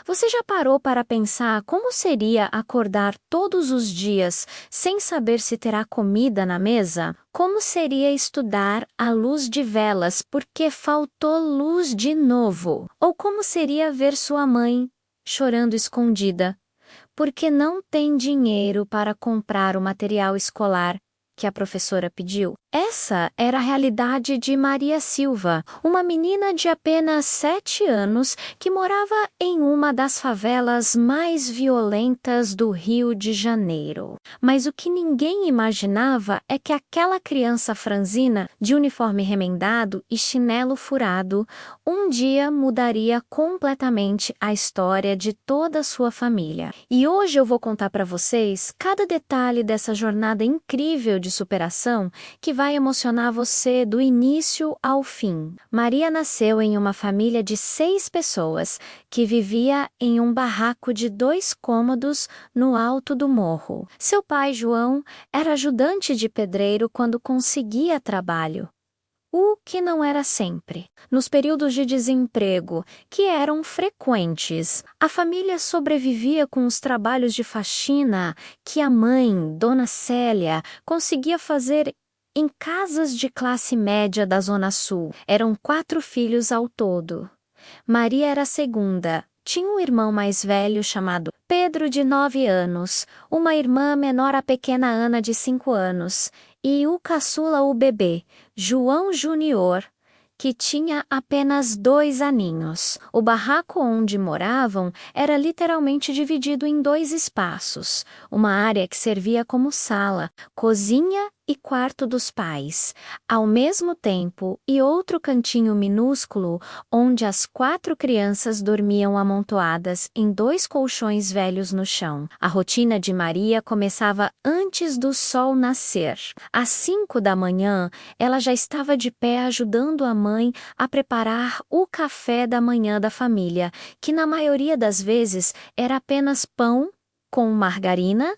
Você já parou para pensar como seria acordar todos os dias sem saber se terá comida na mesa? Como seria estudar à luz de velas porque faltou luz de novo? Ou como seria ver sua mãe chorando escondida porque não tem dinheiro para comprar o material escolar que a professora pediu? Essa era a realidade de Maria Silva, uma menina de apenas 7 anos que morava em uma das favelas mais violentas do Rio de Janeiro. Mas o que ninguém imaginava é que aquela criança franzina, de uniforme remendado e chinelo furado, um dia mudaria completamente a história de toda a sua família. E hoje eu vou contar para vocês cada detalhe dessa jornada incrível de superação que vai emocionar você do início ao fim. Maria nasceu em uma família de 6 pessoas que vivia em um barraco de 2 cômodos no alto do morro. Seu pai, João, era ajudante de pedreiro quando conseguia trabalho. O que não era sempre. Nos períodos de desemprego, que eram frequentes, a família sobrevivia com os trabalhos de faxina que a mãe, Dona Célia, conseguia fazer em casas de classe média da Zona Sul. Eram 4 filhos ao todo. Maria era a segunda. Tinha um irmão mais velho chamado Pedro, de 9 anos, uma irmã menor, a pequena Ana, de 5 anos, e o caçula, o bebê, João Júnior, que tinha apenas 2 aninhos. O barraco onde moravam era literalmente dividido em 2 espaços, uma área que servia como sala, cozinha e quarto dos pais, ao mesmo tempo, e outro cantinho minúsculo onde as 4 crianças dormiam amontoadas em 2 colchões velhos no chão. A rotina de Maria começava antes do sol nascer. Às 5 da manhã, ela já estava de pé ajudando a mãe a preparar o café da manhã da família, que na maioria das vezes era apenas pão com margarina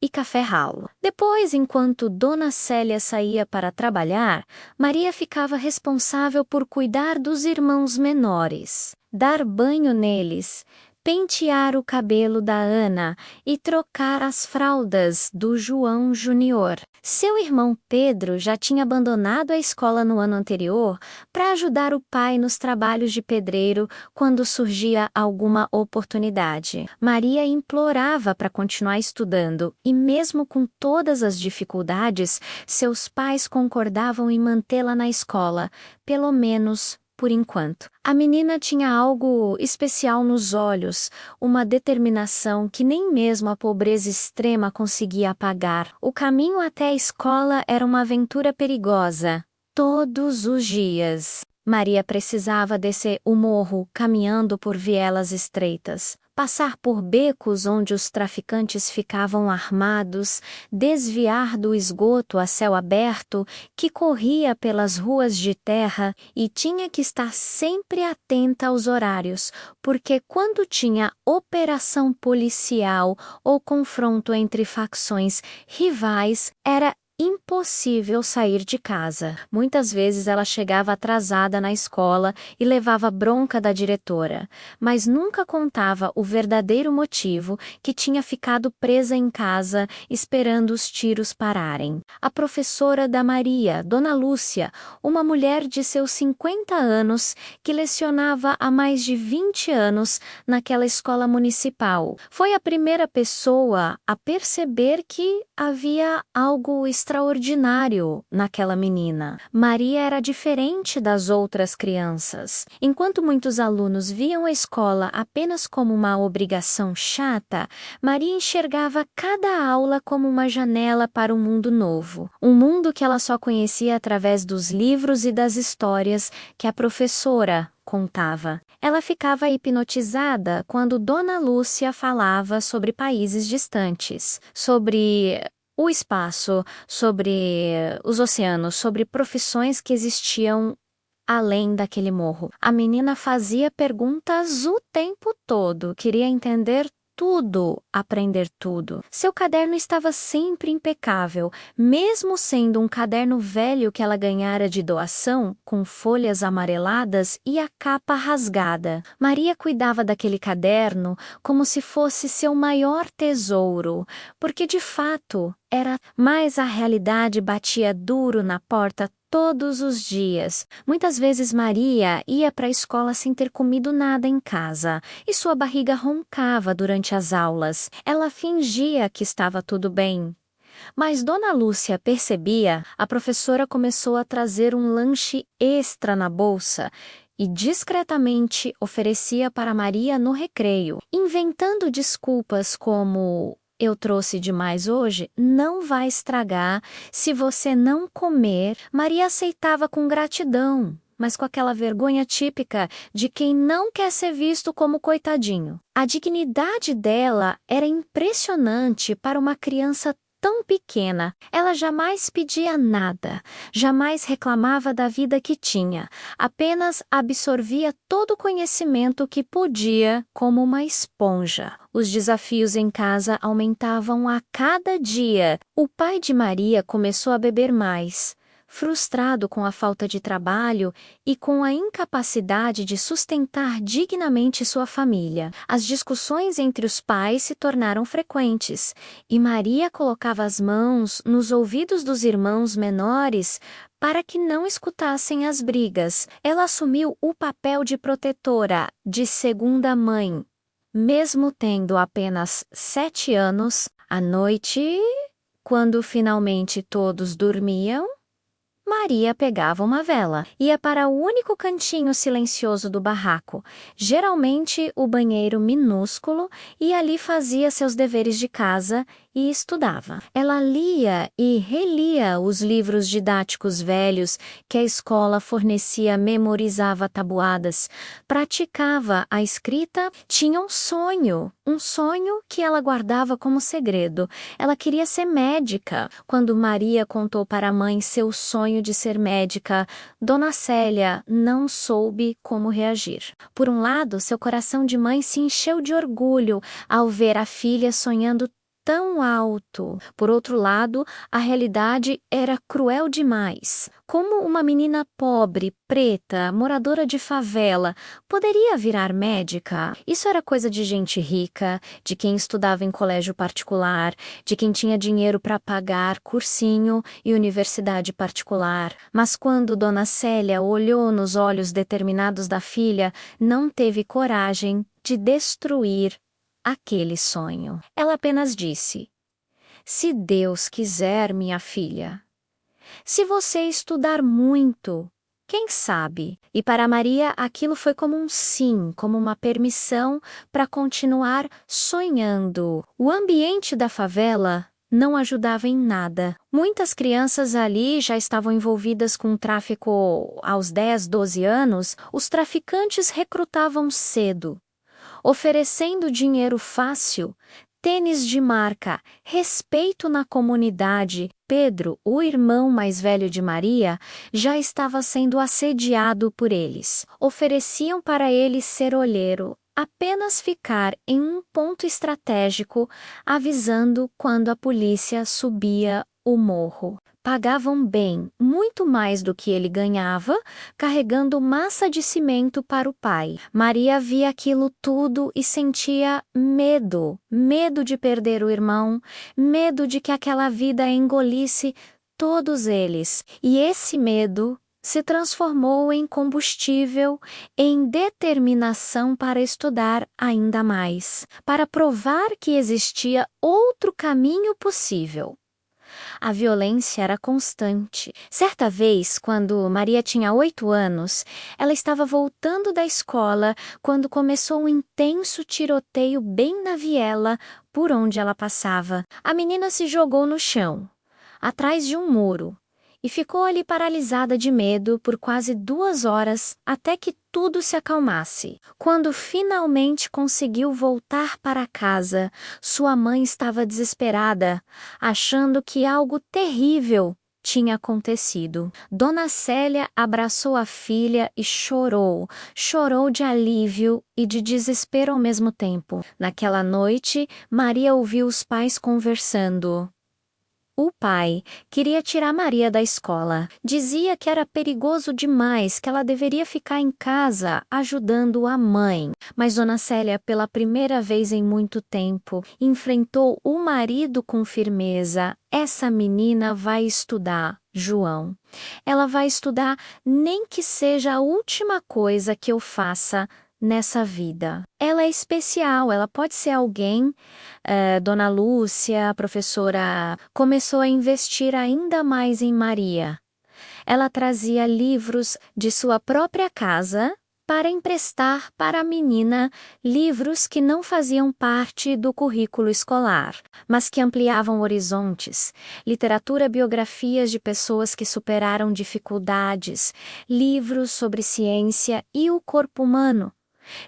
e café ralo. Depois, enquanto Dona Célia saía para trabalhar, Maria ficava responsável por cuidar dos irmãos menores, dar banho neles, pentear o cabelo da Ana e trocar as fraldas do João Júnior. Seu irmão Pedro já tinha abandonado a escola no ano anterior para ajudar o pai nos trabalhos de pedreiro quando surgia alguma oportunidade. Maria implorava para continuar estudando e, mesmo com todas as dificuldades, seus pais concordavam em mantê-la na escola, pelo menos por enquanto. A menina tinha algo especial nos olhos, uma determinação que nem mesmo a pobreza extrema conseguia apagar. O caminho até a escola era uma aventura perigosa, todos os dias. Maria precisava descer o morro caminhando por vielas estreitas, passar por becos onde os traficantes ficavam armados, desviar do esgoto a céu aberto que corria pelas ruas de terra, e tinha que estar sempre atenta aos horários, porque quando tinha operação policial ou confronto entre facções rivais, era impossível sair de casa. Muitas vezes ela chegava atrasada na escola e levava bronca da diretora, mas nunca contava o verdadeiro motivo que tinha ficado presa em casa esperando os tiros pararem. A professora da Maria, Dona Lúcia, uma mulher de seus 50 anos que lecionava há mais de 20 anos naquela escola municipal, foi a primeira pessoa a perceber que havia algo extraordinário naquela menina. Maria era diferente das outras crianças. Enquanto muitos alunos viam a escola apenas como uma obrigação chata, Maria enxergava cada aula como uma janela para um mundo novo. Um mundo que ela só conhecia através dos livros e das histórias que a professora contava. Ela ficava hipnotizada quando Dona Lúcia falava sobre países distantes, sobre o espaço, sobre os oceanos, sobre profissões que existiam além daquele morro. A menina fazia perguntas o tempo todo, queria entender tudo, aprender tudo. Seu caderno estava sempre impecável, mesmo sendo um caderno velho que ela ganhara de doação, com folhas amareladas e a capa rasgada. Maria cuidava daquele caderno como se fosse seu maior tesouro, porque de fato era, mas a realidade batia duro na porta todos os dias. Muitas vezes Maria ia para a escola sem ter comido nada em casa e sua barriga roncava durante as aulas. Ela fingia que estava tudo bem. Mas Dona Lúcia percebia, a professora começou a trazer um lanche extra na bolsa e discretamente oferecia para Maria no recreio, inventando desculpas como: eu trouxe demais hoje, não vai estragar. Se você não comer, Maria aceitava com gratidão, mas com aquela vergonha típica de quem não quer ser visto como coitadinho. A dignidade dela era impressionante para uma criança tão pequena. Ela jamais pedia nada, jamais reclamava da vida que tinha, apenas absorvia todo o conhecimento que podia, como uma esponja. Os desafios em casa aumentavam a cada dia. O pai de Maria começou a beber mais. Frustrado com a falta de trabalho e com a incapacidade de sustentar dignamente sua família, as discussões entre os pais se tornaram frequentes, e Maria colocava as mãos nos ouvidos dos irmãos menores para que não escutassem as brigas. Ela assumiu o papel de protetora, de segunda mãe. Mesmo tendo apenas 7 anos, à noite, quando finalmente todos dormiam, Maria pegava uma vela, ia para o único cantinho silencioso do barraco, geralmente o banheiro minúsculo, e ali fazia seus deveres de casa e estudava. Ela lia e relia os livros didáticos velhos que a escola fornecia, memorizava tabuadas, praticava a escrita, tinha um sonho que ela guardava como segredo. Ela queria ser médica. Quando Maria contou para a mãe seu sonho de ser médica, Dona Célia não soube como reagir. Por um lado, seu coração de mãe se encheu de orgulho ao ver a filha sonhando tão alto. Por outro lado, a realidade era cruel demais. Como uma menina pobre, preta, moradora de favela, poderia virar médica? Isso era coisa de gente rica, de quem estudava em colégio particular, de quem tinha dinheiro para pagar cursinho e universidade particular. Mas quando Dona Célia olhou nos olhos determinados da filha, não teve coragem de destruir aquele sonho. Ela apenas disse: se Deus quiser, minha filha. Se você estudar muito, quem sabe? E para Maria aquilo foi como um sim, como uma permissão para continuar sonhando. O ambiente da favela não ajudava em nada. Muitas crianças ali já estavam envolvidas com o tráfico aos 10, 12 anos. Os traficantes recrutavam cedo, oferecendo dinheiro fácil, tênis de marca, respeito na comunidade. Pedro, o irmão mais velho de Maria, já estava sendo assediado por eles. Ofereciam para ele ser olheiro, apenas ficar em um ponto estratégico, avisando quando a polícia subia o morro. Pagavam bem, muito mais do que ele ganhava, carregando massa de cimento para o pai. Maria via aquilo tudo e sentia medo. Medo de perder o irmão, medo de que aquela vida engolisse todos eles. E esse medo se transformou em combustível, em determinação para estudar ainda mais, para provar que existia outro caminho possível. A violência era constante. Certa vez, quando Maria tinha 8 anos, ela estava voltando da escola quando começou um intenso tiroteio bem na viela por onde ela passava. A menina se jogou no chão, atrás de um muro, e ficou ali paralisada de medo por quase 2 horas até que tudo se acalmasse. Quando finalmente conseguiu voltar para casa, sua mãe estava desesperada, achando que algo terrível tinha acontecido. Dona Célia abraçou a filha e chorou. Chorou de alívio e de desespero ao mesmo tempo. Naquela noite, Maria ouviu os pais conversando. O pai queria tirar Maria da escola. Dizia que era perigoso demais, que ela deveria ficar em casa ajudando a mãe. Mas Dona Célia, pela primeira vez em muito tempo, enfrentou o marido com firmeza. Essa menina vai estudar, João. Ela vai estudar, nem que seja a última coisa que eu faça nessa vida. Ela é especial, ela pode ser alguém. Dona Lúcia, a professora, começou a investir ainda mais em Maria. Ela trazia livros de sua própria casa para emprestar para a menina, livros que não faziam parte do currículo escolar, mas que ampliavam horizontes, literatura, biografias de pessoas que superaram dificuldades, livros sobre ciência e o corpo humano.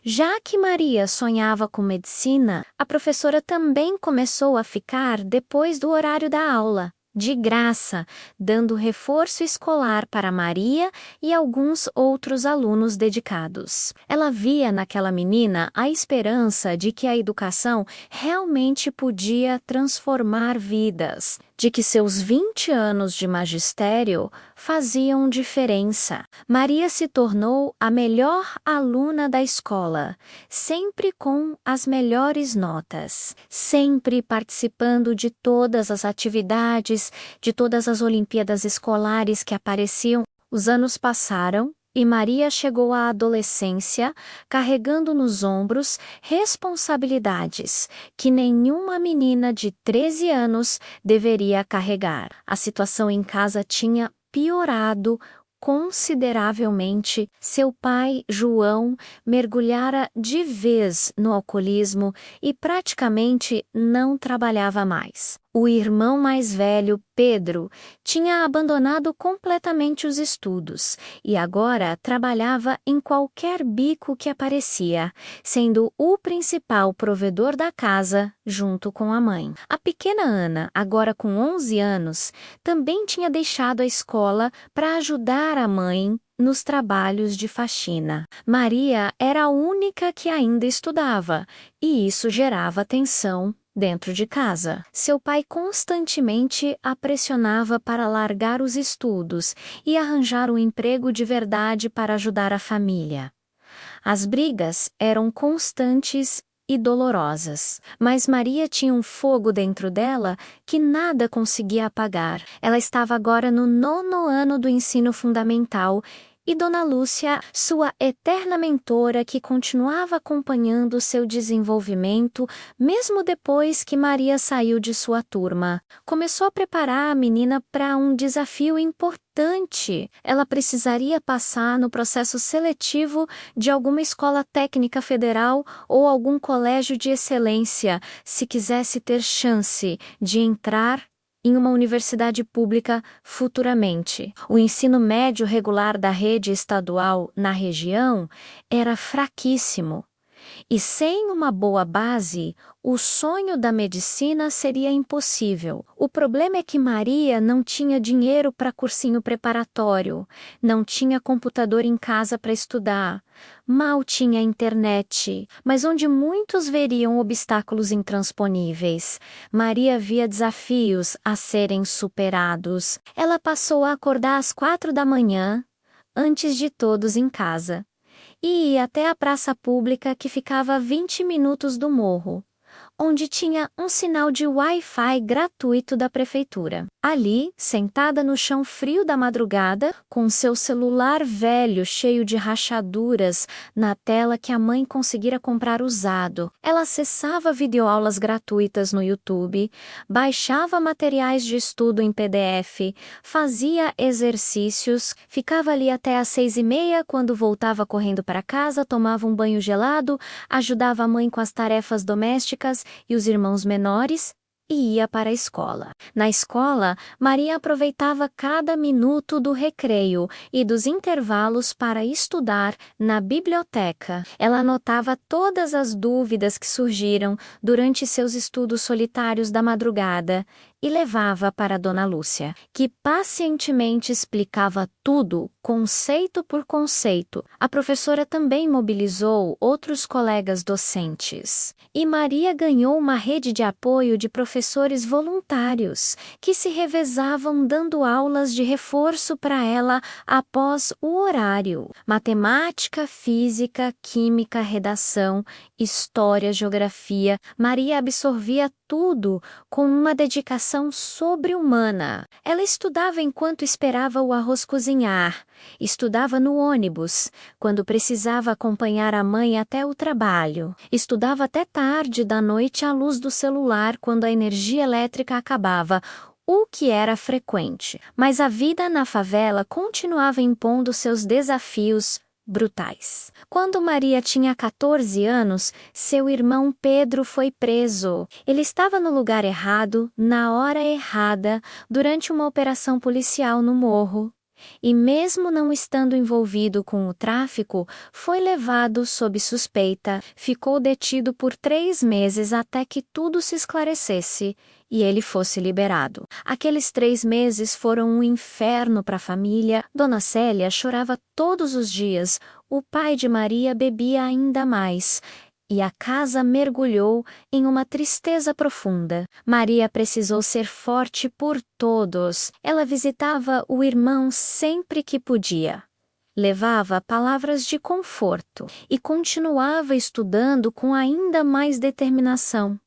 Já que Maria sonhava com medicina, a professora também começou a ficar depois do horário da aula, de graça, dando reforço escolar para Maria e alguns outros alunos dedicados. Ela via naquela menina a esperança de que a educação realmente podia transformar vidas, de que seus 20 anos de magistério faziam diferença. Maria se tornou a melhor aluna da escola, sempre com as melhores notas, sempre participando de todas as atividades, de todas as Olimpíadas escolares que apareciam. Os anos passaram e Maria chegou à adolescência, carregando nos ombros responsabilidades que nenhuma menina de 13 anos deveria carregar. A situação em casa tinha piorado consideravelmente. Seu pai, João, mergulhara de vez no alcoolismo e praticamente não trabalhava mais. O irmão mais velho, Pedro, tinha abandonado completamente os estudos e agora trabalhava em qualquer bico que aparecia, sendo o principal provedor da casa junto com a mãe. A pequena Ana, agora com 11 anos, também tinha deixado a escola para ajudar a mãe nos trabalhos de faxina. Maria era a única que ainda estudava e isso gerava tensão dentro de casa. Seu pai constantemente a pressionava para largar os estudos e arranjar um emprego de verdade para ajudar a família. As brigas eram constantes e dolorosas, mas Maria tinha um fogo dentro dela que nada conseguia apagar. Ela estava agora no 9º ano do ensino fundamental e Dona Lúcia, sua eterna mentora que continuava acompanhando seu desenvolvimento, mesmo depois que Maria saiu de sua turma, começou a preparar a menina para um desafio importante. Ela precisaria passar no processo seletivo de alguma escola técnica federal ou algum colégio de excelência, se quisesse ter chance de entrar em uma universidade pública futuramente. O ensino médio regular da rede estadual na região era fraquíssimo. E sem uma boa base, o sonho da medicina seria impossível. O problema é que Maria não tinha dinheiro para cursinho preparatório, não tinha computador em casa para estudar, mal tinha internet, mas onde muitos veriam obstáculos intransponíveis, Maria via desafios a serem superados. Ela passou a acordar às 4 da manhã, antes de todos em casa, e ia até a praça pública que ficava a 20 minutos do morro, onde tinha um sinal de Wi-Fi gratuito da prefeitura. Ali, sentada no chão frio da madrugada, com seu celular velho cheio de rachaduras na tela que a mãe conseguira comprar usado, ela acessava videoaulas gratuitas no YouTube, baixava materiais de estudo em PDF, fazia exercícios, ficava ali até às 6h30, quando voltava correndo para casa, tomava um banho gelado, ajudava a mãe com as tarefas domésticas e os irmãos menores, e ia para a escola. Na escola, Maria aproveitava cada minuto do recreio e dos intervalos para estudar na biblioteca. Ela anotava todas as dúvidas que surgiram durante seus estudos solitários da madrugada e levava para Dona Lúcia, que pacientemente explicava tudo, conceito por conceito. A professora também mobilizou outros colegas docentes. E Maria ganhou uma rede de apoio de professores voluntários, que se revezavam dando aulas de reforço para ela após o horário. Matemática, física, química, redação, história, geografia. Maria absorvia tudo com uma dedicação sobre-humana. Ela estudava enquanto esperava o arroz cozinhar, estudava no ônibus, quando precisava acompanhar a mãe até o trabalho, estudava até tarde da noite à luz do celular quando a energia elétrica acabava, o que era frequente. Mas a vida na favela continuava impondo seus desafios brutais. Quando Maria tinha 14 anos, seu irmão Pedro foi preso. Ele estava no lugar errado, na hora errada, durante uma operação policial no morro. E mesmo não estando envolvido com o tráfico, foi levado sob suspeita, ficou detido por 3 meses até que tudo se esclarecesse e ele fosse liberado. Aqueles 3 meses foram um inferno para a família. Dona Célia chorava todos os dias, o pai de Maria bebia ainda mais. E a casa mergulhou em uma tristeza profunda. Maria precisou ser forte por todos. Ela visitava o irmão sempre que podia. Levava palavras de conforto e continuava estudando com ainda mais determinação.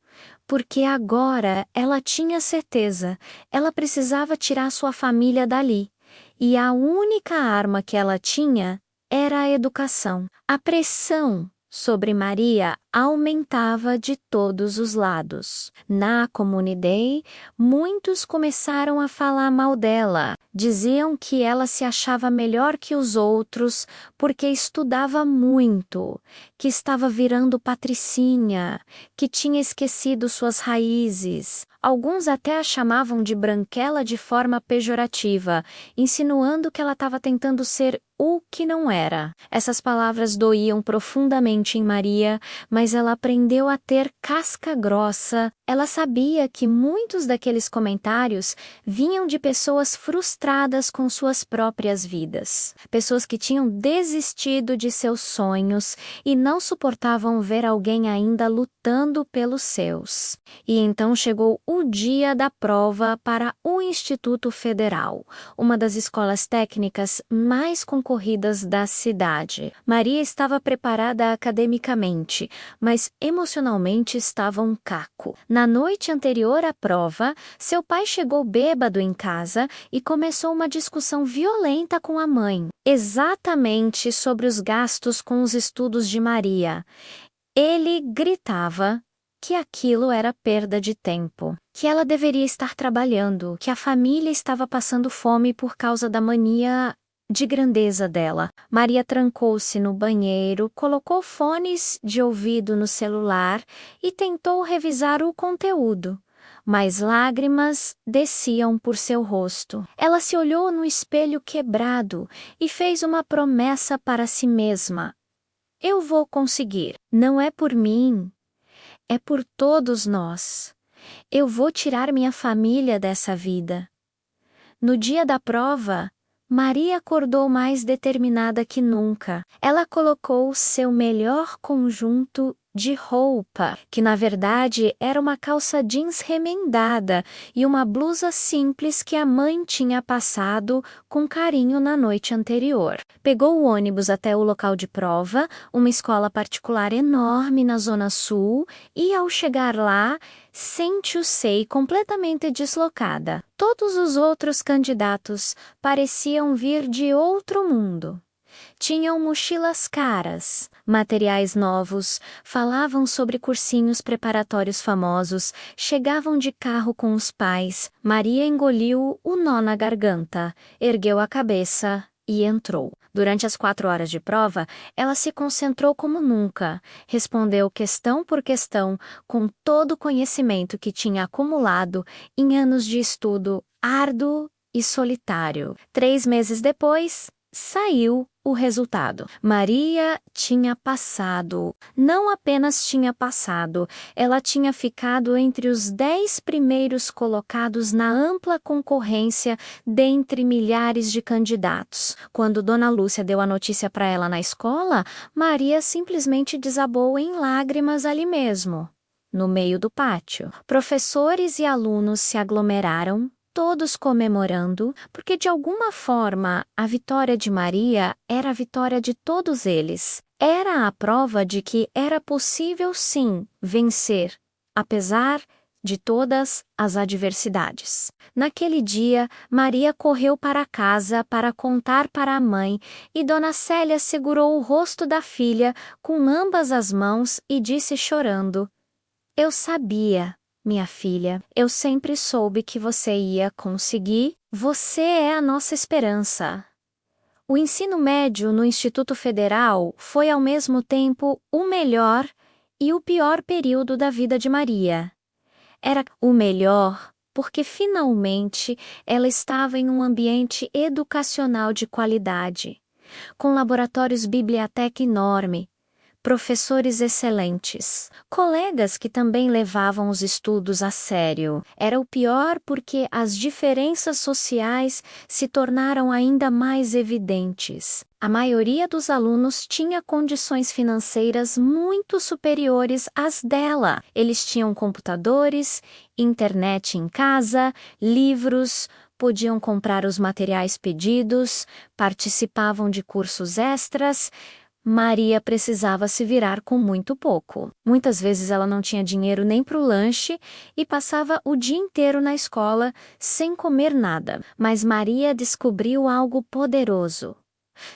Porque agora ela tinha certeza, ela precisava tirar sua família dali. E a única arma que ela tinha era a educação. A pressão sobre Maria aumentava de todos os lados. Na comunidade, muitos começaram a falar mal dela. Diziam que ela se achava melhor que os outros porque estudava muito, que estava virando patricinha, que tinha esquecido suas raízes. Alguns até a chamavam de branquela de forma pejorativa, insinuando que ela estava tentando ser o que não era. Essas palavras doíam profundamente em Maria, mas ela aprendeu a ter casca grossa. Ela sabia que muitos daqueles comentários vinham de pessoas frustradas com suas próprias vidas. Pessoas que tinham desistido de seus sonhos e não suportavam ver alguém ainda lutando pelos seus. E então chegou o dia da prova para o Instituto Federal, uma das escolas técnicas mais concorridas da cidade. Maria estava preparada academicamente, mas emocionalmente estava um caco. Na noite anterior à prova, seu pai chegou bêbado em casa e começou uma discussão violenta com a mãe, exatamente sobre os gastos com os estudos de Maria. Ele gritava que aquilo era perda de tempo, que ela deveria estar trabalhando, que a família estava passando fome por causa da mania de grandeza dela. Maria trancou-se no banheiro, colocou fones de ouvido no celular e tentou revisar o conteúdo. Mas lágrimas desciam por seu rosto. Ela se olhou no espelho quebrado e fez uma promessa para si mesma. Eu vou conseguir. Não é por mim. É por todos nós. Eu vou tirar minha família dessa vida. No dia da prova, Maria acordou mais determinada que nunca. Ela colocou seu melhor conjunto de roupa, que na verdade era uma calça jeans remendada e uma blusa simples que a mãe tinha passado com carinho na noite anterior. Pegou o ônibus até o local de prova, uma escola particular enorme na Zona Sul, e ao chegar lá, sente-se completamente deslocada. Todos os outros candidatos pareciam vir de outro mundo. Tinham mochilas caras, materiais novos, falavam sobre cursinhos preparatórios famosos, chegavam de carro com os pais. Maria engoliu o nó na garganta, ergueu a cabeça e entrou. Durante as 4 horas de prova, ela se concentrou como nunca, respondeu questão por questão com todo o conhecimento que tinha acumulado em anos de estudo árduo e solitário. 3 meses depois, Saiu o resultado. Maria tinha passado. Não apenas tinha passado, ela tinha ficado entre os 10 primeiros colocados na ampla concorrência dentre milhares de candidatos. Quando Dona Lúcia deu a notícia para ela na escola, Maria simplesmente desabou em lágrimas ali mesmo, no meio do pátio. Professores e alunos se aglomeraram, todos comemorando, porque de alguma forma a vitória de Maria era a vitória de todos eles. Era a prova de que era possível sim vencer, apesar de todas as adversidades. Naquele dia, Maria correu para casa para contar para a mãe e Dona Célia segurou o rosto da filha com ambas as mãos e disse chorando: "Eu sabia. Minha filha, eu sempre soube que você ia conseguir. Você é a nossa esperança." O ensino médio no Instituto Federal foi ao mesmo tempo o melhor e o pior período da vida de Maria. Era o melhor porque finalmente ela estava em um ambiente educacional de qualidade, com laboratórios biblioteca enorme, professores excelentes, colegas que também levavam os estudos a sério. Era o pior porque as diferenças sociais se tornaram ainda mais evidentes. A maioria dos alunos tinha condições financeiras muito superiores às dela. Eles tinham computadores, internet em casa, livros, podiam comprar os materiais pedidos, participavam de cursos extras. Maria precisava se virar com muito pouco. Muitas vezes ela não tinha dinheiro nem para o lanche e passava o dia inteiro na escola sem comer nada. Mas Maria descobriu algo poderoso.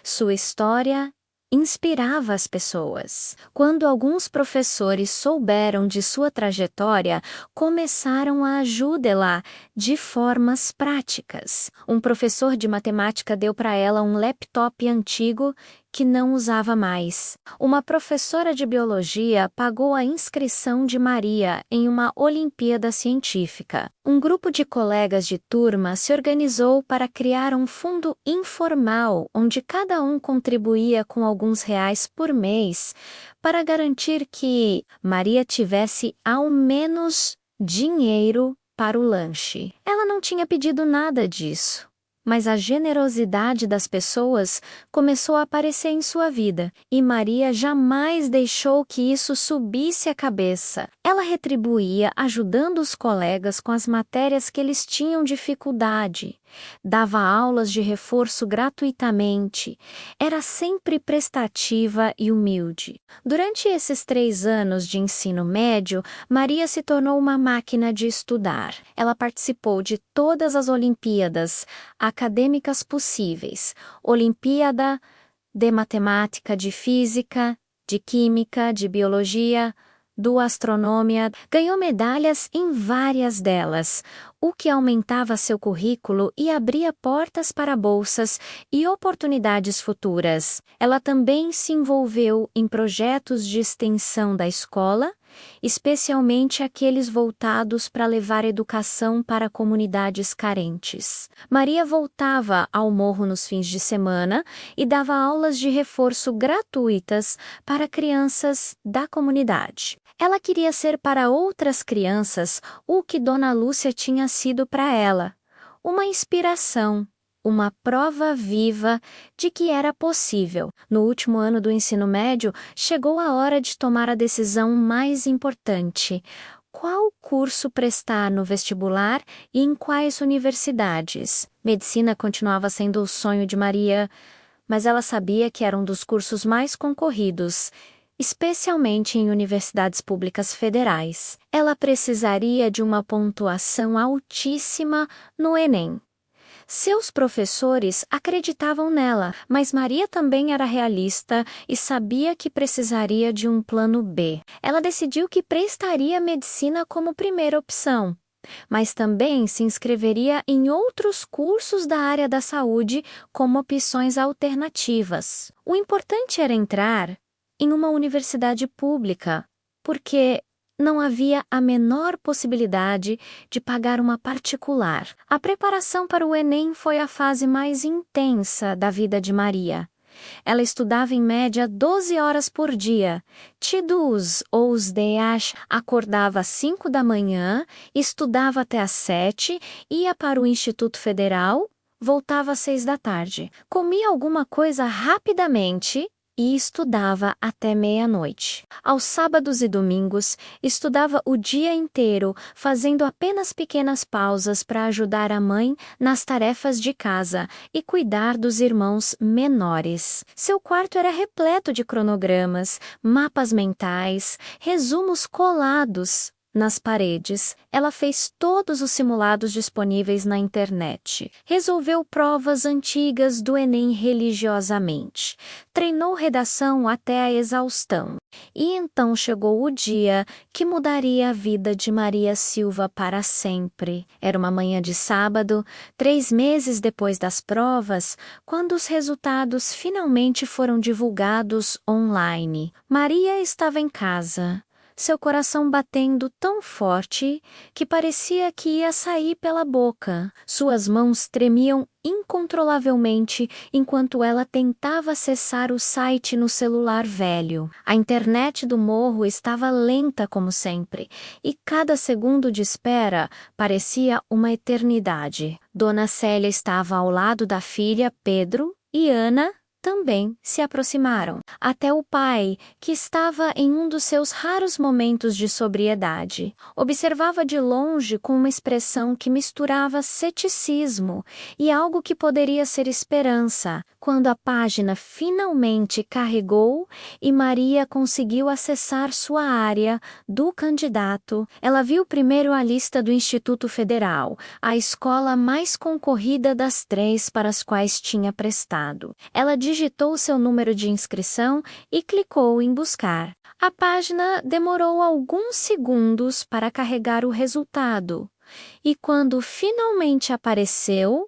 Sua história inspirava as pessoas. Quando alguns professores souberam de sua trajetória, começaram a ajudá-la de formas práticas. Um professor de matemática deu para ela um laptop antigo que não usava mais. Uma professora de biologia pagou a inscrição de Maria em uma Olimpíada Científica. Um grupo de colegas de turma se organizou para criar um fundo informal, onde cada um contribuía com alguns reais por mês, para garantir que Maria tivesse ao menos dinheiro para o lanche. Ela não tinha pedido nada disso, mas a generosidade das pessoas começou a aparecer em sua vida, e Maria jamais deixou que isso subisse a cabeça. Ela retribuía ajudando os colegas com as matérias que eles tinham dificuldade, dava aulas de reforço gratuitamente, era sempre prestativa e humilde. Durante esses 3 anos de ensino médio, Maria se tornou uma máquina de estudar. Ela participou de todas as Olimpíadas acadêmicas possíveis: Olimpíada de Matemática, de Física, de Química, de Biologia, do Astronomia. Ganhou medalhas em várias delas, o que aumentava seu currículo e abria portas para bolsas e oportunidades futuras. Ela também se envolveu em projetos de extensão da escola, especialmente aqueles voltados para levar educação para comunidades carentes. Maria voltava ao morro nos fins de semana e dava aulas de reforço gratuitas para crianças da comunidade. Ela queria ser para outras crianças o que Dona Lúcia tinha sido para ela: uma inspiração, uma prova viva de que era possível. No último ano do ensino médio, chegou a hora de tomar a decisão mais importante: qual curso prestar no vestibular e em quais universidades. Medicina continuava sendo o sonho de Maria, mas ela sabia que era um dos cursos mais concorridos, especialmente em universidades públicas federais. Ela precisaria de uma pontuação altíssima no Enem. Seus professores acreditavam nela, mas Maria também era realista e sabia que precisaria de um plano B. Ela decidiu que prestaria medicina como primeira opção, mas também se inscreveria em outros cursos da área da saúde como opções alternativas. O importante era entrar em uma universidade pública, porque não havia a menor possibilidade de pagar uma particular. A preparação para o Enem foi a fase mais intensa da vida de Maria. Ela estudava em média 12 horas por dia. Tidos ou os dias, acordava às 5 da manhã, estudava até às 7, ia para o Instituto Federal, voltava às 6 da tarde. Comia alguma coisa rapidamente e estudava até meia-noite. Aos sábados e domingos, estudava o dia inteiro, fazendo apenas pequenas pausas para ajudar a mãe nas tarefas de casa e cuidar dos irmãos menores. Seu quarto era repleto de cronogramas, mapas mentais, resumos colados nas paredes. Ela fez todos os simulados disponíveis na internet. Resolveu provas antigas do Enem religiosamente. Treinou redação até a exaustão. E então chegou o dia que mudaria a vida de Maria Silva para sempre. Era uma manhã de sábado, 3 meses depois das provas, quando os resultados finalmente foram divulgados online. Maria estava em casa, seu coração batendo tão forte que parecia que ia sair pela boca. Suas mãos tremiam incontrolavelmente enquanto ela tentava acessar o site no celular velho. A internet do morro estava lenta como sempre, e cada segundo de espera parecia uma eternidade. Dona Célia estava ao lado da filha, Pedro, e Ana também se aproximaram. Até o pai, que estava em um dos seus raros momentos de sobriedade, observava de longe com uma expressão que misturava ceticismo e algo que poderia ser esperança. Quando a página finalmente carregou e Maria conseguiu acessar sua área do candidato, ela viu primeiro a lista do Instituto Federal, a escola mais concorrida das 3 para as quais tinha prestado. Ela digitou seu número de inscrição e clicou em buscar. A página demorou alguns segundos para carregar o resultado. E quando finalmente apareceu,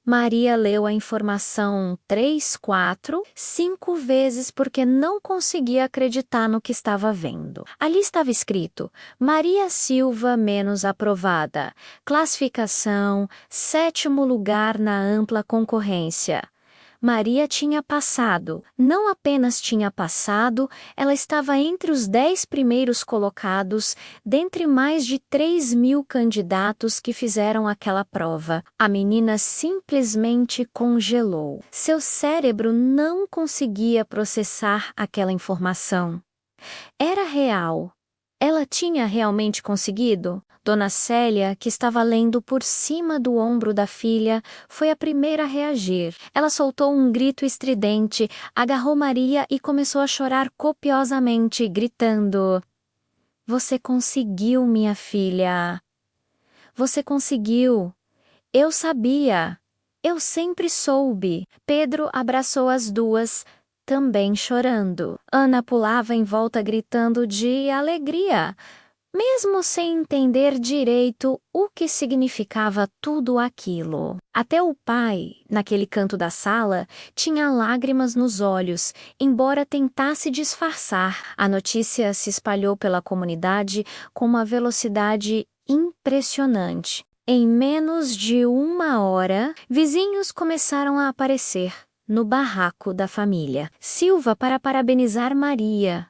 Maria leu a informação 3, 4, 5 vezes porque não conseguia acreditar no que estava vendo. Ali estava escrito: Maria Silva menos aprovada. Classificação: 7º lugar na ampla concorrência. Maria tinha passado. Não apenas tinha passado, ela estava entre os 10 primeiros colocados, dentre mais de 3.000 candidatos que fizeram aquela prova. A menina simplesmente congelou. Seu cérebro não conseguia processar aquela informação. Era real. Ela tinha realmente conseguido? Dona Célia, que estava lendo por cima do ombro da filha, foi a primeira a reagir. Ela soltou um grito estridente, agarrou Maria e começou a chorar copiosamente, gritando: Você conseguiu, minha filha! Você conseguiu! Eu sabia! Eu sempre soube! Pedro abraçou as duas, também chorando. Ana pulava em volta gritando de alegria, mesmo sem entender direito o que significava tudo aquilo. Até o pai, naquele canto da sala, tinha lágrimas nos olhos, embora tentasse disfarçar. A notícia se espalhou pela comunidade com uma velocidade impressionante. Em menos de 1 hora, vizinhos começaram a aparecer no barraco da família. Silva para parabenizar Maria.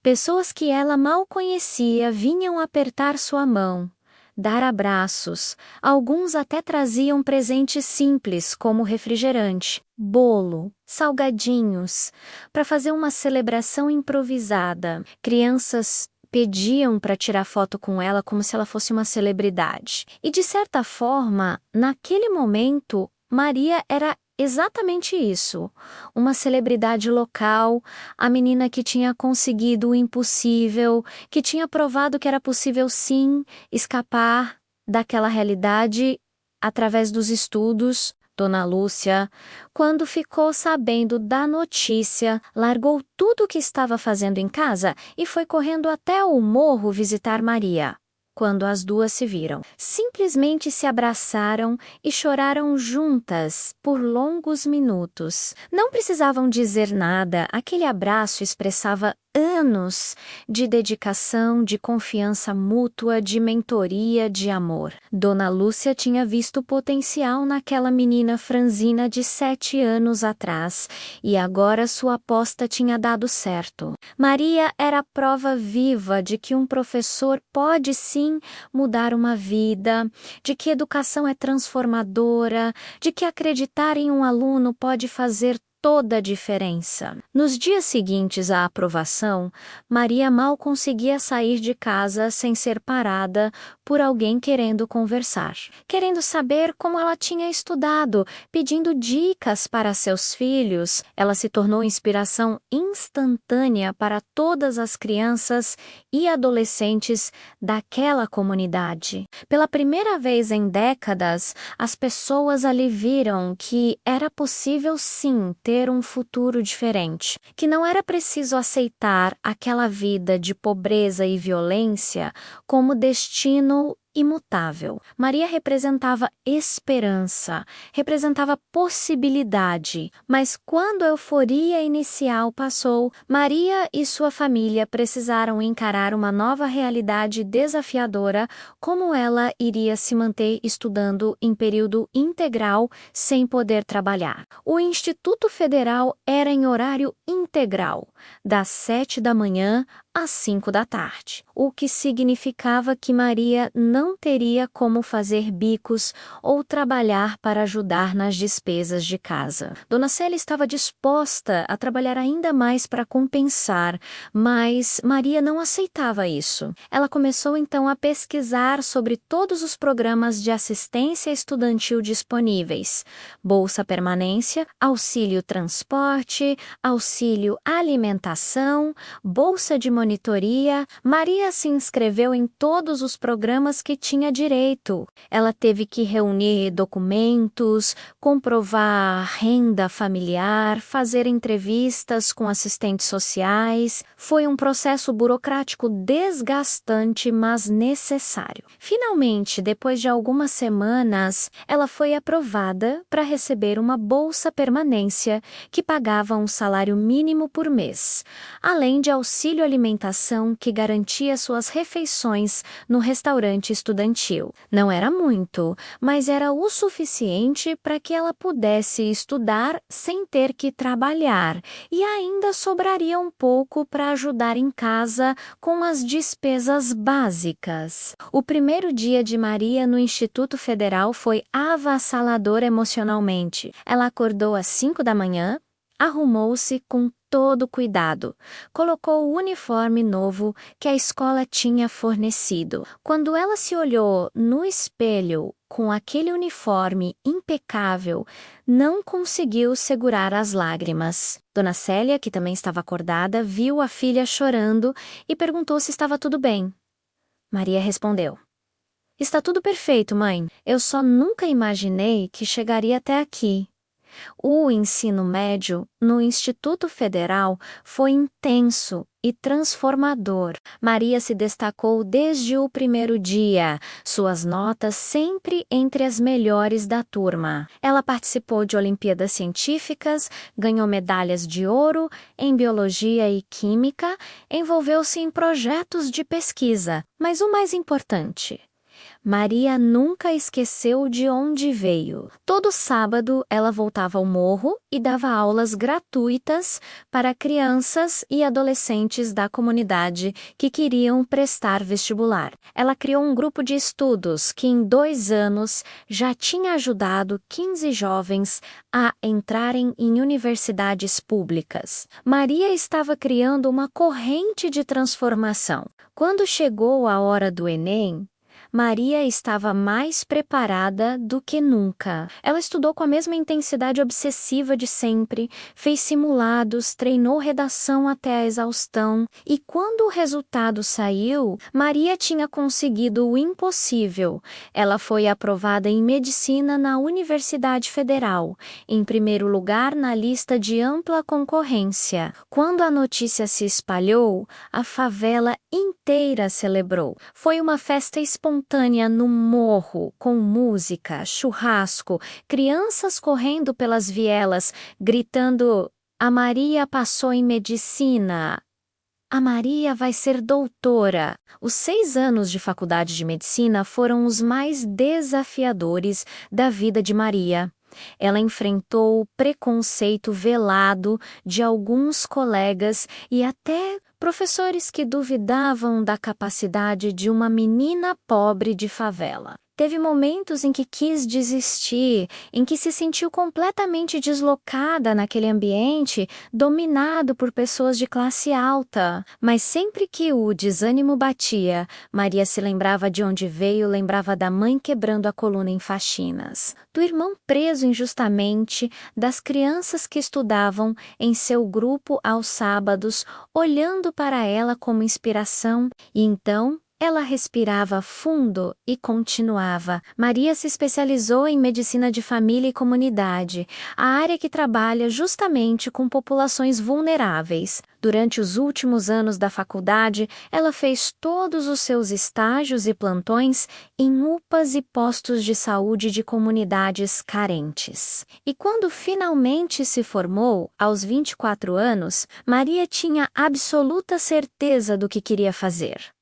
Pessoas que ela mal conhecia vinham apertar sua mão, dar abraços. Alguns até traziam presentes simples, como refrigerante, bolo, salgadinhos, para fazer uma celebração improvisada. Crianças pediam para tirar foto com ela como se ela fosse uma celebridade. E de certa forma, naquele momento, Maria era exatamente isso, uma celebridade local, a menina que tinha conseguido o impossível, que tinha provado que era possível sim escapar daquela realidade através dos estudos. Dona Lúcia, quando ficou sabendo da notícia, largou tudo o que estava fazendo em casa e foi correndo até o morro visitar Maria. Quando as duas se viram, simplesmente se abraçaram e choraram juntas por longos minutos. Não precisavam dizer nada, aquele abraço expressava anos de dedicação, de confiança mútua, de mentoria, de amor. Dona Lúcia tinha visto potencial naquela menina franzina de 7 anos atrás e agora sua aposta tinha dado certo. Maria era a prova viva de que um professor pode sim mudar uma vida, de que educação é transformadora, de que acreditar em um aluno pode fazer toda a diferença. Nos dias seguintes à aprovação, Maria mal conseguia sair de casa sem ser parada por alguém querendo conversar, querendo saber como ela tinha estudado, pedindo dicas para seus filhos. Ela se tornou inspiração instantânea para todas as crianças e adolescentes daquela comunidade. Pela primeira vez em décadas, as pessoas ali viram que era possível sim ter um futuro diferente, que não era preciso aceitar aquela vida de pobreza e violência como destino imutável. Maria representava esperança, representava possibilidade, mas quando a euforia inicial passou, Maria e sua família precisaram encarar uma nova realidade desafiadora, como ela iria se manter estudando em período integral sem poder trabalhar. O Instituto Federal era em horário integral, das 7 da manhã às 5 da tarde, o que significava que Maria não teria como fazer bicos ou trabalhar para ajudar nas despesas de casa. Dona Célia estava disposta a trabalhar ainda mais para compensar, mas Maria não aceitava isso. Ela começou então a pesquisar sobre todos os programas de assistência estudantil disponíveis: Bolsa Permanência, Auxílio Transporte, Auxílio Alimentação, Bolsa de Monitoria. Maria se inscreveu em todos os programas que tinha direito. Ela teve que reunir documentos, comprovar renda familiar, fazer entrevistas com assistentes sociais. Foi um processo burocrático desgastante, mas necessário. Finalmente, depois de algumas semanas, ela foi aprovada para receber uma bolsa permanência que pagava um salário mínimo por mês, além de auxílio alimentação que garantia suas refeições no restaurante estudantil. Não era muito, mas era o suficiente para que ela pudesse estudar sem ter que trabalhar, e ainda sobraria um pouco para ajudar em casa com as despesas básicas. O primeiro dia de Maria no Instituto Federal foi avassalador emocionalmente. Ela acordou às 5 da manhã, arrumou-se com todo cuidado, colocou o uniforme novo que a escola tinha fornecido. Quando ela se olhou no espelho com aquele uniforme impecável, não conseguiu segurar as lágrimas. Dona Célia, que também estava acordada, viu a filha chorando e perguntou se estava tudo bem. Maria respondeu: "Está tudo perfeito, mãe. Eu só nunca imaginei que chegaria até aqui." O ensino médio no Instituto Federal foi intenso e transformador. Maria se destacou desde o primeiro dia, suas notas sempre entre as melhores da turma. Ela participou de Olimpíadas Científicas, ganhou medalhas de ouro em Biologia e Química, envolveu-se em projetos de pesquisa, mas o mais importante: Maria nunca esqueceu de onde veio. Todo sábado ela voltava ao morro e dava aulas gratuitas para crianças e adolescentes da comunidade que queriam prestar vestibular. Ela criou um grupo de estudos que em 2 anos já tinha ajudado 15 jovens a entrarem em universidades públicas. Maria estava criando uma corrente de transformação. Quando chegou a hora do Enem, Maria estava mais preparada do que nunca. Ela estudou com a mesma intensidade obsessiva de sempre, fez simulados, treinou redação até a exaustão, e quando o resultado saiu, Maria tinha conseguido o impossível. Ela foi aprovada em medicina na Universidade Federal, em primeiro lugar na lista de ampla concorrência. Quando a notícia se espalhou, a favela inteira celebrou. Foi uma festa espontânea no morro, com música, churrasco, crianças correndo pelas vielas, gritando: "A Maria passou em medicina! a Maria vai ser doutora. Os 6 anos de faculdade de medicina foram os mais desafiadores da vida de Maria. Ela enfrentou o preconceito velado de alguns colegas e até professores que duvidavam da capacidade de uma menina pobre de favela. Teve momentos em que quis desistir, em que se sentiu completamente deslocada naquele ambiente, dominado por pessoas de classe alta. Mas sempre que o desânimo batia, Maria se lembrava de onde veio, lembrava da mãe quebrando a coluna em faxinas, do irmão preso injustamente, das crianças que estudavam em seu grupo aos sábados, olhando para ela como inspiração, e então ela respirava fundo e continuava. Maria se especializou em medicina de família e comunidade, a área que trabalha justamente com populações vulneráveis. Durante os últimos anos da faculdade, ela fez todos os seus estágios e plantões em UPAs e postos de saúde de comunidades carentes. E quando finalmente se formou, aos 24 anos, Maria tinha absoluta certeza do que queria fazer.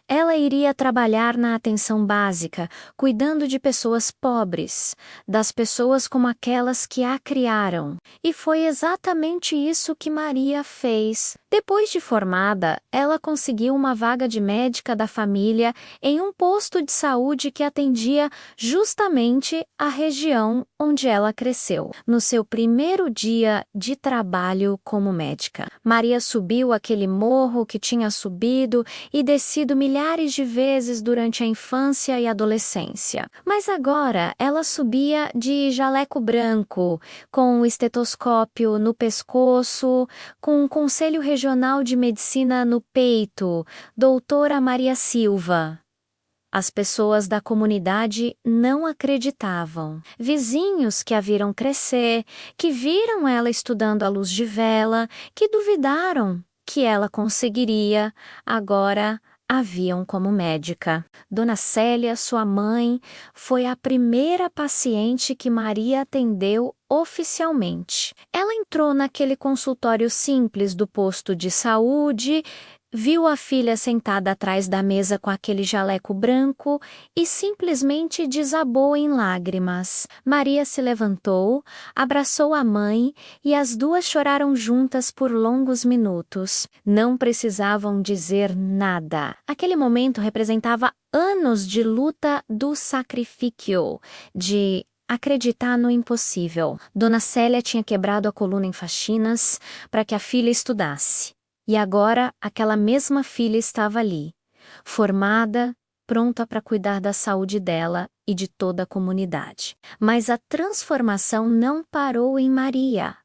Ela iria trabalhar na atenção básica, cuidando de pessoas pobres, das pessoas como aquelas que a criaram. E foi exatamente isso que Maria fez. Depois de formada, ela conseguiu uma vaga de médica da família em um posto de saúde que atendia justamente a região onde ela cresceu. No seu primeiro dia de trabalho como médica, Maria subiu aquele morro que tinha subido e descido milhares de vezes durante a infância e adolescência. Mas agora ela subia de jaleco branco, com o estetoscópio no pescoço, com o Conselho Regional de Medicina no peito, doutora Maria Silva. As pessoas da comunidade não acreditavam. Vizinhos que a viram crescer, que viram ela estudando à luz de vela, que duvidaram que ela conseguiria, agora a viam como médica. Dona Célia, sua mãe, foi a primeira paciente que Maria atendeu oficialmente. Ela entrou naquele consultório simples do posto de saúde, viu a filha sentada atrás da mesa com aquele jaleco branco e simplesmente desabou em lágrimas. Maria se levantou, abraçou a mãe e as duas choraram juntas por longos minutos. Não precisavam dizer nada. Aquele momento representava anos de luta do sacrifício, de acreditar no impossível. Dona Célia tinha quebrado a coluna em faxinas para que a filha estudasse. E agora aquela mesma filha estava ali, formada, pronta para cuidar da saúde dela e de toda a comunidade. Mas a transformação não parou em Maria.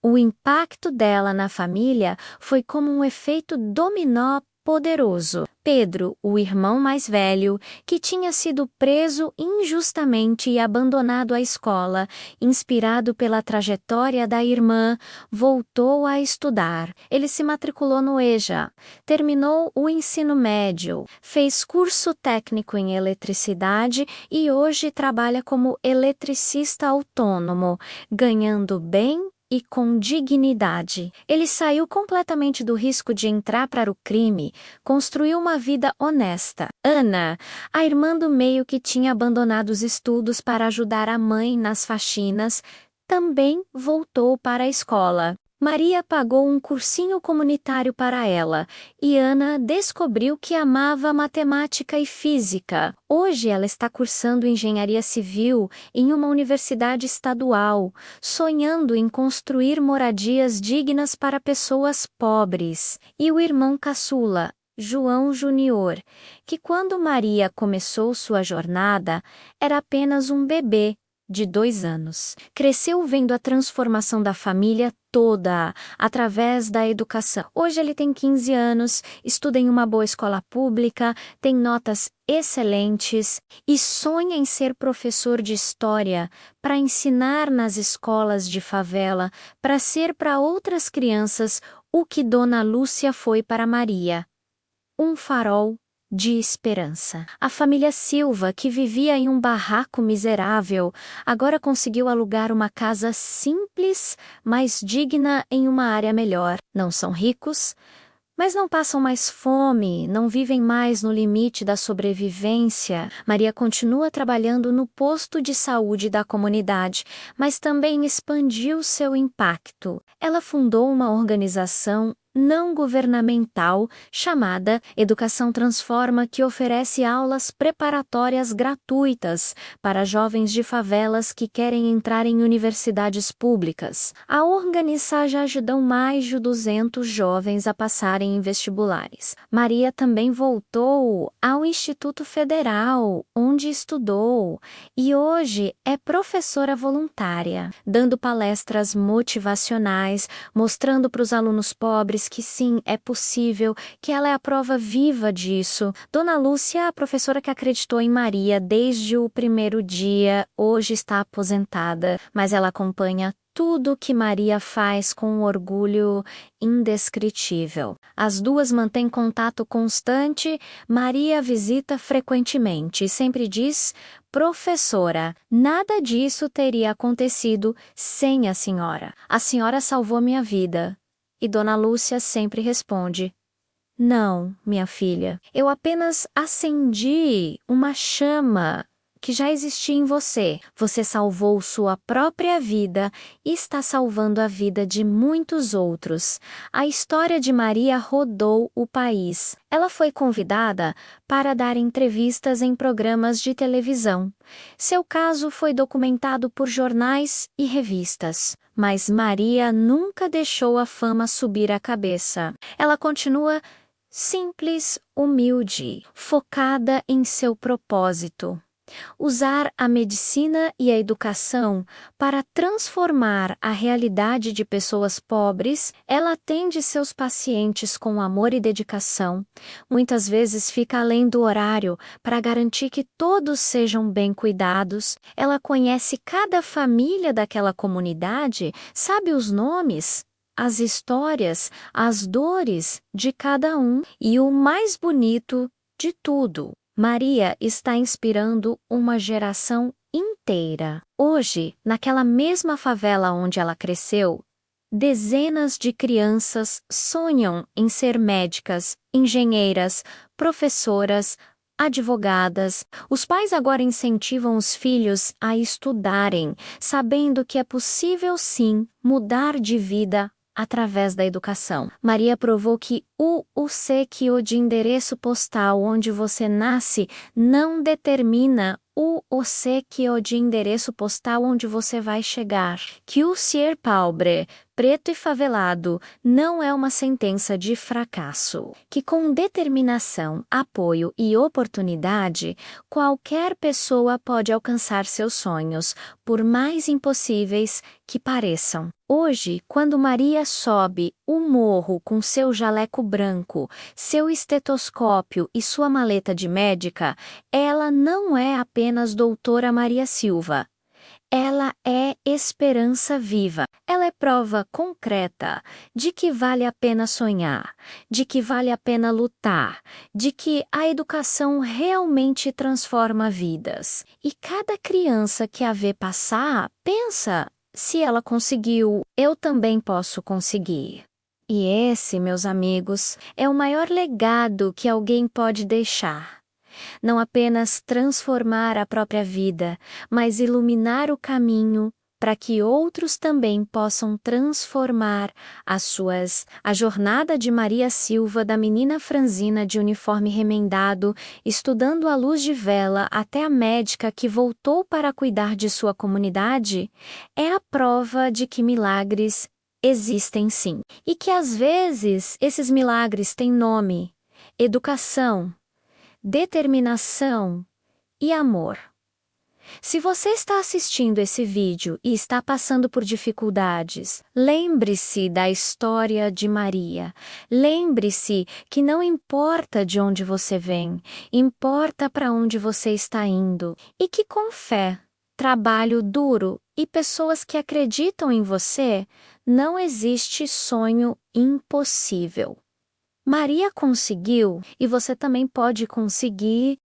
O impacto dela na família foi como um efeito dominó poderoso. Pedro, o irmão mais velho, que tinha sido preso injustamente e abandonado à escola, inspirado pela trajetória da irmã, voltou a estudar. Ele se matriculou no EJA, terminou o ensino médio, fez curso técnico em eletricidade e hoje trabalha como eletricista autônomo, ganhando bem e com dignidade. Ele saiu completamente do risco de entrar para o crime, construiu uma vida honesta. Ana, a irmã do meio que tinha abandonado os estudos para ajudar a mãe nas faxinas, também voltou para a escola. Maria pagou um cursinho comunitário para ela e Ana descobriu que amava matemática e física. Hoje ela está cursando engenharia civil em uma universidade estadual, sonhando em construir moradias dignas para pessoas pobres. E o irmão caçula, João Júnior, que quando Maria começou sua jornada, era apenas um bebê de 2 anos. Cresceu vendo a transformação da família toda, através da educação. Hoje ele tem 15 anos, estuda em uma boa escola pública, tem notas excelentes e sonha em ser professor de história para ensinar nas escolas de favela, para ser para outras crianças o que Dona Lúcia foi para Maria. Um farol de esperança. A família Silva, que vivia em um barraco miserável, agora conseguiu alugar uma casa simples, mas digna em uma área melhor. Não são ricos, Mas não passam mais fome, não vivem mais no limite da sobrevivência. Maria continua trabalhando no posto de saúde da comunidade, mas também expandiu seu impacto. Ela fundou uma organização não governamental chamada Educação Transforma, que oferece aulas preparatórias gratuitas para jovens de favelas que querem entrar em universidades públicas. A organização já ajudou mais de 200 jovens a passarem em vestibulares. Maria também voltou ao Instituto Federal, onde estudou, e hoje é professora voluntária, dando palestras motivacionais, mostrando para os alunos pobres que sim, é possível, que ela é a prova viva disso. Dona Lúcia, a professora que acreditou em Maria desde o primeiro dia, hoje está aposentada, mas ela acompanha tudo que Maria faz com um orgulho indescritível. As duas mantêm contato constante, Maria visita frequentemente e sempre diz: professora, nada disso teria acontecido sem a senhora. A senhora salvou minha vida. E Dona Lúcia sempre responde: não, minha filha, eu apenas acendi uma chama que já existia em você. Você salvou sua própria vida e está salvando a vida de muitos outros. A história de Maria rodou o país. Ela foi convidada para dar entrevistas em programas de televisão. Seu caso foi documentado por jornais e revistas. Mas Maria nunca deixou a fama subir a cabeça. Ela continua simples, humilde, focada em seu propósito. Usar a medicina e a educação para transformar a realidade de pessoas pobres, ela atende seus pacientes com amor e dedicação. Muitas vezes fica além do horário para garantir que todos sejam bem cuidados. Ela conhece cada família daquela comunidade, sabe os nomes, as histórias, as dores de cada um e o mais bonito de tudo: Maria está inspirando uma geração inteira. Hoje, naquela mesma favela onde ela cresceu, dezenas de crianças sonham em ser médicas, engenheiras, professoras, advogadas. Os pais agora incentivam os filhos a estudarem, sabendo que é possível sim mudar de vida através da educação. Maria provou que o obsequio de endereço postal onde você nasce não determina o obsequio de endereço postal onde você vai chegar. Que o ser pobre, preto e favelado não é uma sentença de fracasso. Que com determinação, apoio e oportunidade, qualquer pessoa pode alcançar seus sonhos, por mais impossíveis que pareçam. Hoje, quando Maria sobe o morro com seu jaleco branco, seu estetoscópio e sua maleta de médica, ela não é apenas doutora Maria Silva. Ela é esperança viva. Ela é prova concreta de que vale a pena sonhar, de que vale a pena lutar, de que a educação realmente transforma vidas. E cada criança que a vê passar pensa: se ela conseguiu, eu também posso conseguir. E esse, meus amigos, é o maior legado que alguém pode deixar. Não apenas transformar a própria vida, mas iluminar o caminho para que outros também possam transformar as suas. A jornada de Maria Silva, da menina franzina de uniforme remendado, estudando à luz de vela, até a médica que voltou para cuidar de sua comunidade, é a prova de que milagres existem sim. E que às vezes esses milagres têm nome: educação, determinação e amor. Se você está assistindo esse vídeo e está passando por dificuldades, lembre-se da história de Maria. Lembre-se que não importa de onde você vem, importa para onde você está indo. E que com fé, trabalho duro e pessoas que acreditam em você, não existe sonho impossível. Maria conseguiu e você também pode conseguir.